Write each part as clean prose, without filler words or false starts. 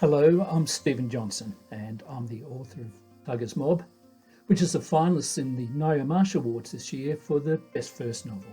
Hello, I'm Stephen Johnson, and I'm the author of Tuggers Mob, which is a finalist in the Ngaio Marsh Awards this year for the best first novel.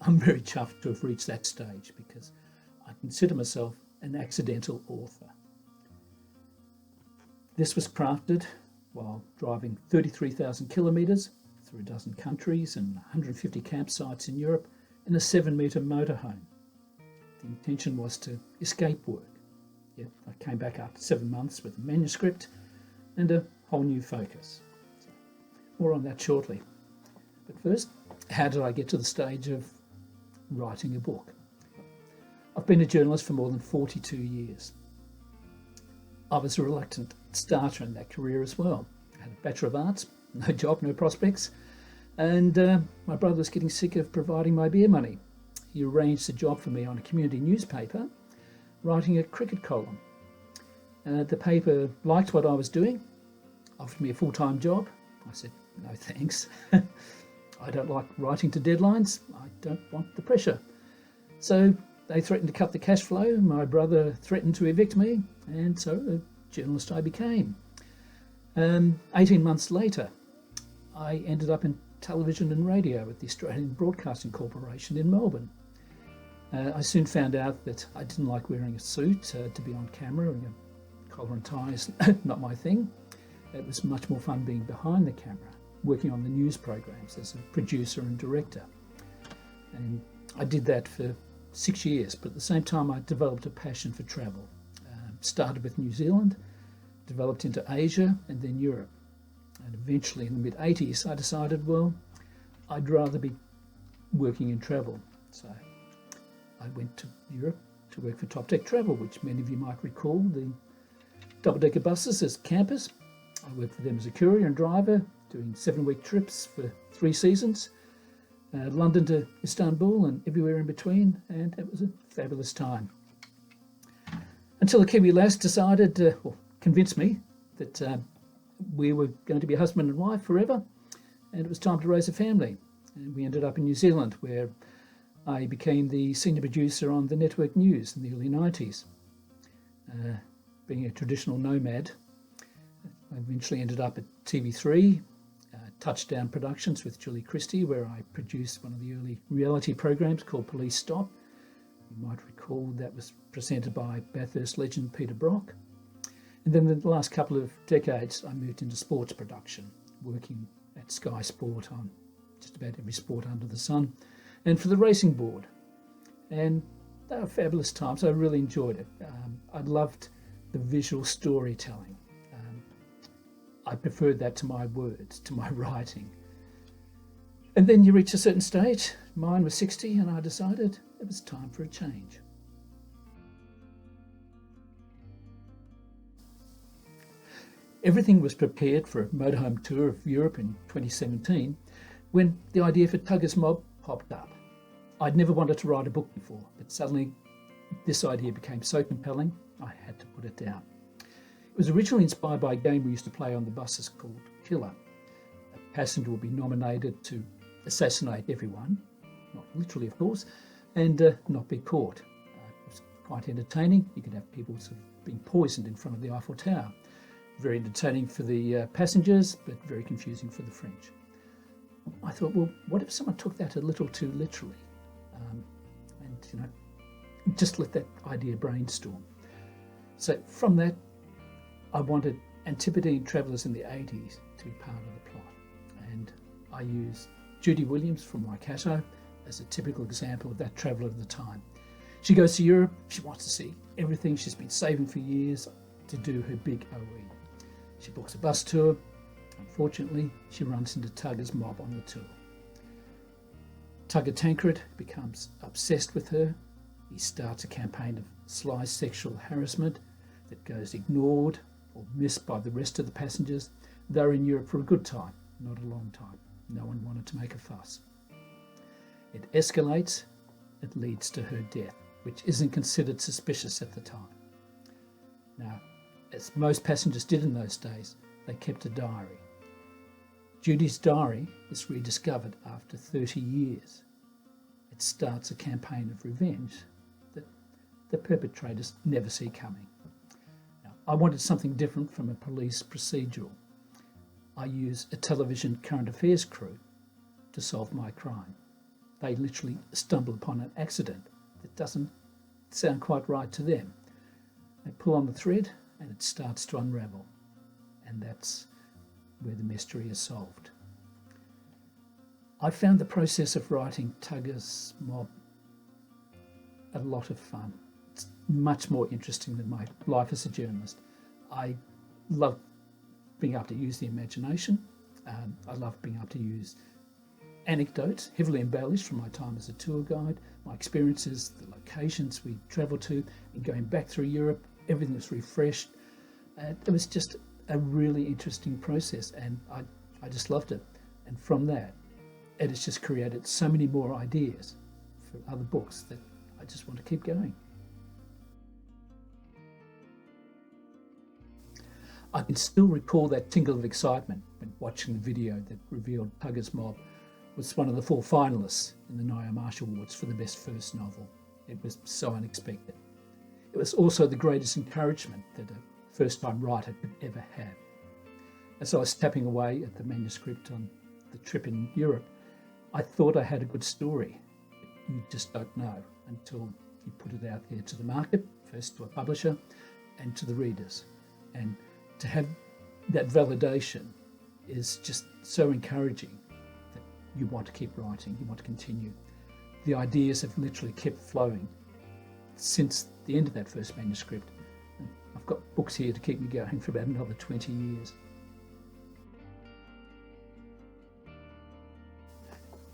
I'm very chuffed to have reached that stage because I consider myself an accidental author. This was crafted while driving 33,000 kilometres through a dozen countries and 150 campsites in Europe in a 7-metre motorhome. The intention was to escape work. Yet I came back after 7 months with a manuscript and a whole new focus. So, more on that shortly. But first, how did I get to the stage of writing a book? I've been a journalist for more than 42 years. I was a reluctant starter in that career as well. I had a Bachelor of Arts, no job, no prospects, and my brother was getting sick of providing my beer money. He arranged a job for me on a community newspaper, writing a cricket column. The paper liked what I was doing, offered me a full-time job. I said, no thanks. I don't like writing to deadlines. I don't want the pressure. So they threatened to cut the cash flow. My brother threatened to evict me, and so a journalist I became. 18 months later, I ended up in television and radio at the Australian Broadcasting Corporation in Melbourne. I soon found out that I didn't like wearing a suit to be on camera, and a collar and tie is not my thing. It was much more fun being behind the camera, working on the news programs as a producer and director. And I did that for 6 years, but at the same time I developed a passion for travel. Started with New Zealand, developed into Asia and then Europe. And eventually in the mid-80s I decided, well, I'd rather be working in travel. So I went to Europe to work for Topdeck Travel, which many of you might recall, the double-decker buses as campers. I worked for them as a courier and driver, doing 7-week trips for 3 seasons, London to Istanbul and everywhere in between, and it was a fabulous time. Until a Kiwi lass decided, convinced me that we were going to be husband and wife forever, and it was time to raise a family. And we ended up in New Zealand, where I became the senior producer on the network news in the early 90s. Being a traditional nomad, I eventually ended up at TV3, Touchdown Productions with Julie Christie, where I produced one of the early reality programs called Police Stop. You might recall that was presented by Bathurst legend Peter Brock. And then in the last couple of decades, I moved into sports production, working at Sky Sport on just about every sport under the sun, and for the racing board. And they were fabulous times. I really enjoyed it. I loved the visual storytelling. I preferred that to my words, to my writing. And then you reach a certain stage. Mine was 60, and I decided it was time for a change. Everything was prepared for a motorhome tour of Europe in 2017 when the idea for Tuggers Mob popped up. I'd never wanted to write a book before, but suddenly this idea became so compelling, I had to put it down. It was originally inspired by a game we used to play on the buses called Killer. A passenger would be nominated to assassinate everyone, not literally of course, and not be caught. It was quite entertaining. You could have people sort of being poisoned in front of the Eiffel Tower. Very entertaining for the passengers, but very confusing for the French. I thought, well, what if someone took that a little too literally? And just let that idea brainstorm. So from that, I wanted Antipodean travellers in the 80s to be part of the plot. And I used Judy Williams from Waikato as a typical example of that traveller of the time. She goes to Europe, she wants to see everything she's been saving for years to do her big OE. She books a bus tour. Unfortunately, she runs into Tuggers Mob on the tour. Tugga Tancred becomes obsessed with her. He starts a campaign of sly sexual harassment that goes ignored or missed by the rest of the passengers. They're in Europe for a good time, not a long time. No one wanted to make a fuss. It escalates. It leads to her death, which isn't considered suspicious at the time. Now, as most passengers did in those days, they kept a diary. Judy's diary is rediscovered after 30 years. It starts a campaign of revenge that the perpetrators never see coming. I wanted something different from a police procedural. I use a television current affairs crew to solve my crime. They literally stumble upon an accident that doesn't sound quite right to them. They pull on the thread and it starts to unravel. And that's where the mystery is solved. I found the process of writing Tuggers Mob a lot of fun. It's much more interesting than my life as a journalist. I love being able to use the imagination. I love being able to use anecdotes, heavily embellished from my time as a tour guide, my experiences, the locations we travelled to, and going back through Europe. Everything was refreshed. It was just a really interesting process, and I just loved it. And from that, it has just created so many more ideas for other books that I just want to keep going. I can still recall that tingle of excitement when watching the video that revealed Tuggers Mob was one of the 4 finalists in the Ngaio Marsh Awards for the best first novel. It was so unexpected. It was also the greatest encouragement that a first-time writer could ever have. As I was tapping away at the manuscript on the trip in Europe, I thought I had a good story. You just don't know until you put it out there to the market, first to a publisher and to the readers. And to have that validation is just so encouraging that you want to keep writing, you want to continue. The ideas have literally kept flowing since the end of that first manuscript. And I've got books here to keep me going for about another 20 years.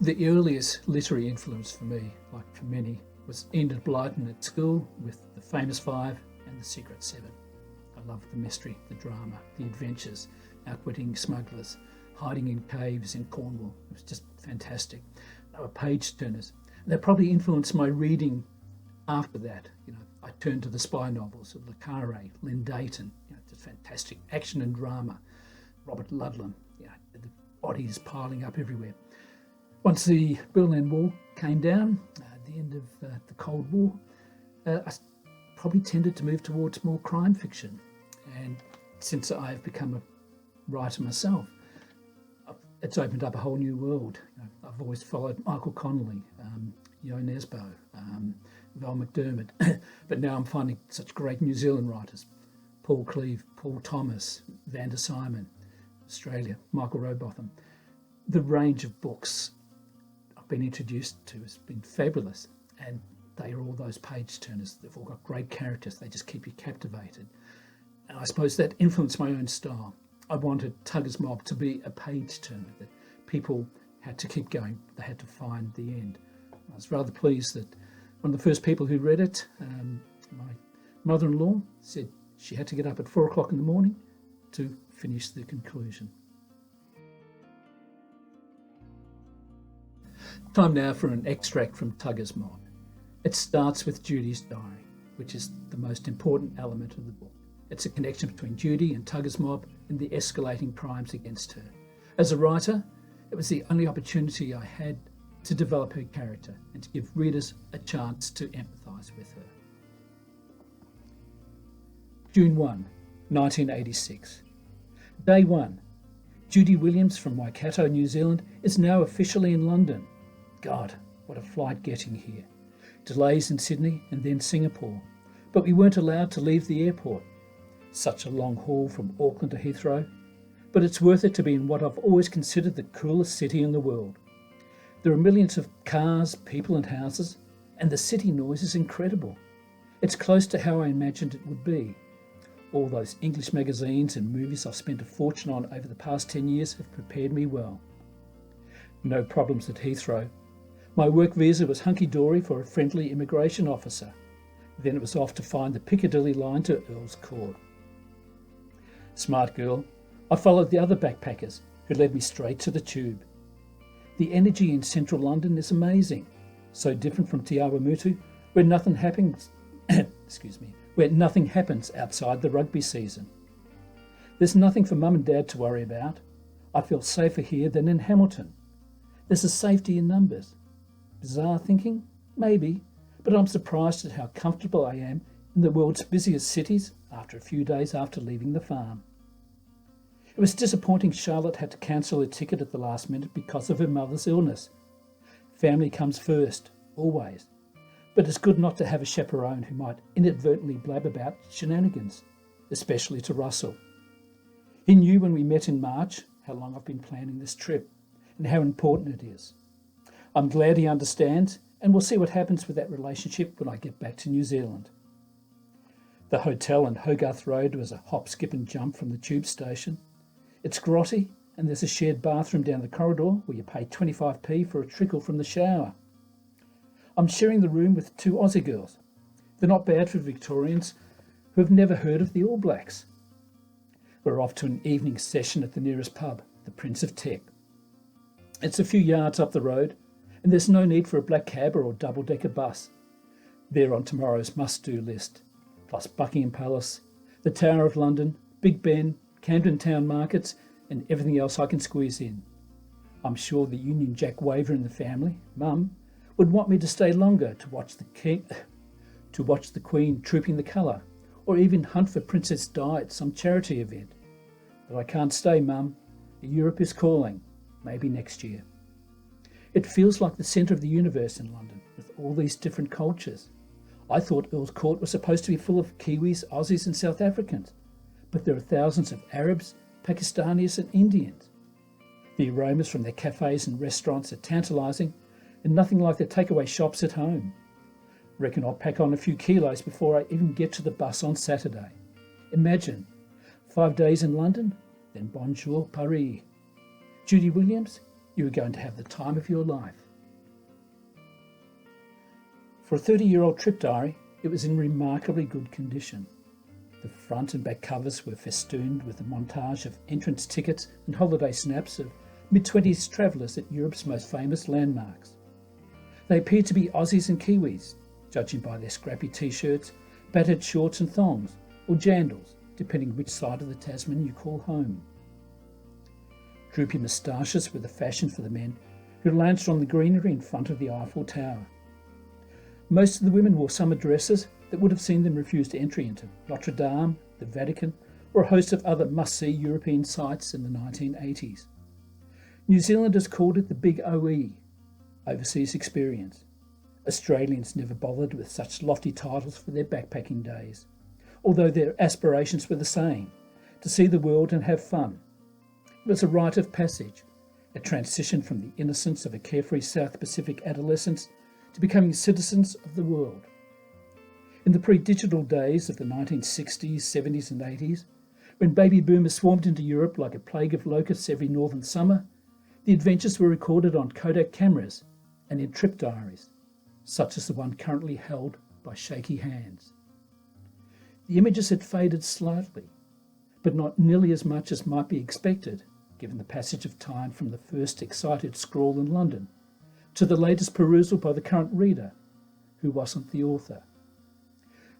The earliest literary influence for me, like for many, was Enid Blyton at school with The Famous Five and The Secret Seven. I loved the mystery, the drama, the adventures, outwitting smugglers, hiding in caves in Cornwall. It was just fantastic. They were page turners. And they probably influenced my reading after that. I turned to the spy novels of Le Carre, Lynn Dayton, just fantastic action and drama. Robert Ludlum, the bodies piling up everywhere. Once the Berlin Wall came down, at the end of the Cold War, I probably tended to move towards more crime fiction. And since I've become a writer myself, it's opened up a whole new world. I've always followed Michael Connelly, Yo Nesbo, Val McDermott, but now I'm finding such great New Zealand writers. Paul Cleave, Paul Thomas, Vanda Simon, Australia, Michael Rowbotham. The range of books I've been introduced to has been fabulous, and they are all those page turners. They've all got great characters. They just keep you captivated. And I suppose that influenced my own style. I wanted Tuggers Mob to be a page turner, that people had to keep going. They had to find the end. I was rather pleased that one of the first people who read it, my mother-in-law, said she had to get up at 4 o'clock in the morning to finish the conclusion. Time now for an extract from Tuggers Mob. It starts with Judy's diary, which is the most important element of the book. It's a connection between Judy and Tuggers Mob and the escalating crimes against her. As a writer, it was the only opportunity I had to develop her character and to give readers a chance to empathise with her. June 1, 1986. Day 1. Judy Williams from Waikato, New Zealand is now officially in London. God, what a flight getting here. Delays in Sydney and then Singapore. But we weren't allowed to leave the airport. Such a long haul from Auckland to Heathrow. But it's worth it to be in what I've always considered the coolest city in the world. There are millions of cars, people and houses, and the city noise is incredible. It's close to how I imagined it would be. All those English magazines and movies I've spent a fortune on over the past 10 years have prepared me well. No problems at Heathrow. My work visa was hunky-dory for a friendly immigration officer. Then it was off to find the Piccadilly line to Earl's Court. Smart girl, I followed the other backpackers who led me straight to the tube. The energy in central London is amazing, so different from Te Awamutu, where nothing happens outside the rugby season. There's nothing for mum and dad to worry about. I feel safer here than in Hamilton. There's a safety in numbers. Bizarre thinking? Maybe, but I'm surprised at how comfortable I am in the world's busiest cities after a few days after leaving the farm. It was disappointing Charlotte had to cancel her ticket at the last minute because of her mother's illness. Family comes first, always. But it's good not to have a chaperone who might inadvertently blab about shenanigans, especially to Russell. He knew when we met in March how long I've been planning this trip and how important it is. I'm glad he understands, and we'll see what happens with that relationship when I get back to New Zealand. The hotel on Hogarth Road was a hop, skip and jump from the tube station. It's grotty, and there's a shared bathroom down the corridor where you pay 25p for a trickle from the shower. I'm sharing the room with two Aussie girls. They're not bad for Victorians who have never heard of the All Blacks. We're off to an evening session at the nearest pub, the Prince of Tech. It's a few yards up the road, and there's no need for a black cab or a double-decker bus. They're on tomorrow's must-do list, plus Buckingham Palace, the Tower of London, Big Ben, Camden Town markets, and everything else I can squeeze in. I'm sure the Union Jack waver in the family, Mum, would want me to stay longer to watch the Queen trooping the colour, or even hunt for Princess Di at some charity event. But I can't stay, Mum. Europe is calling. Maybe next year. It feels like the centre of the universe in London, with all these different cultures. I thought Earl's Court was supposed to be full of Kiwis, Aussies and South Africans, but there are thousands of Arabs, Pakistanis and Indians. The aromas from their cafes and restaurants are tantalising, and nothing like the takeaway shops at home. Reckon I'll pack on a few kilos before I even get to the bus on Saturday. Imagine, 5 days in London, then bonjour Paris. Judy Williams, you are going to have the time of your life. For a 30-year-old trip diary, it was in remarkably good condition. The front and back covers were festooned with a montage of entrance tickets and holiday snaps of mid-20s travellers at Europe's most famous landmarks. They appeared to be Aussies and Kiwis, judging by their scrappy t-shirts, battered shorts and thongs, or jandals, depending which side of the Tasman you call home. Droopy moustaches were the fashion for the men who lounged on the greenery in front of the Eiffel Tower. Most of the women wore summer dresses that would have seen them refuse entry into Notre Dame, the Vatican, or a host of other must-see European sites in the 1980s. New Zealanders called it the Big OE, Overseas Experience. Australians never bothered with such lofty titles for their backpacking days, although their aspirations were the same, to see the world and have fun. It was a rite of passage, a transition from the innocence of a carefree South Pacific adolescence to becoming citizens of the world. In the pre-digital days of the 1960s, 70s and 80s, when baby boomers swarmed into Europe like a plague of locusts every northern summer, the adventures were recorded on Kodak cameras and in trip diaries, such as the one currently held by shaky hands. The images had faded slightly, but not nearly as much as might be expected, given the passage of time from the first excited scrawl in London to the latest perusal by the current reader, who wasn't the author.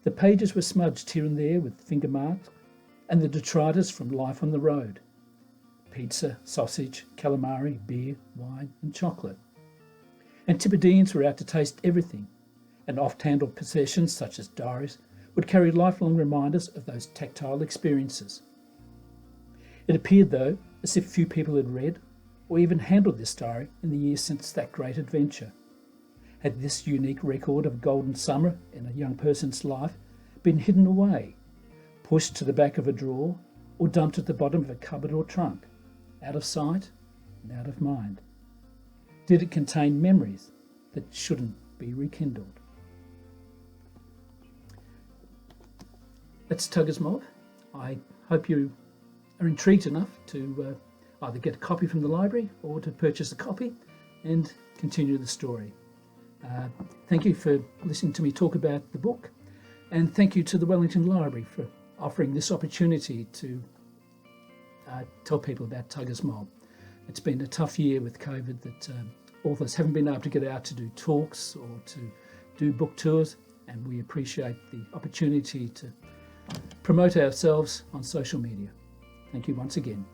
The pages were smudged here and there with finger marks and the detritus from life on the road. Pizza, sausage, calamari, beer, wine and chocolate. Antipodeans were out to taste everything, and oft-handled possessions such as diaries would carry lifelong reminders of those tactile experiences. It appeared, though, as if few people had read or even handled this diary in the years since that great adventure. Had this unique record of golden summer in a young person's life been hidden away, pushed to the back of a drawer, or dumped at the bottom of a cupboard or trunk, out of sight and out of mind? Did it contain memories that shouldn't be rekindled? That's Tuggers Mob. I hope you are intrigued enough to either get a copy from the library or to purchase a copy and continue the story. Thank you for listening to me talk about the book, and thank you to the Wellington Library for offering this opportunity to tell people about Tuggers Mob. It's been a tough year with COVID that authors haven't been able to get out to do talks or to do book tours, and we appreciate the opportunity to promote ourselves on social media. Thank you once again.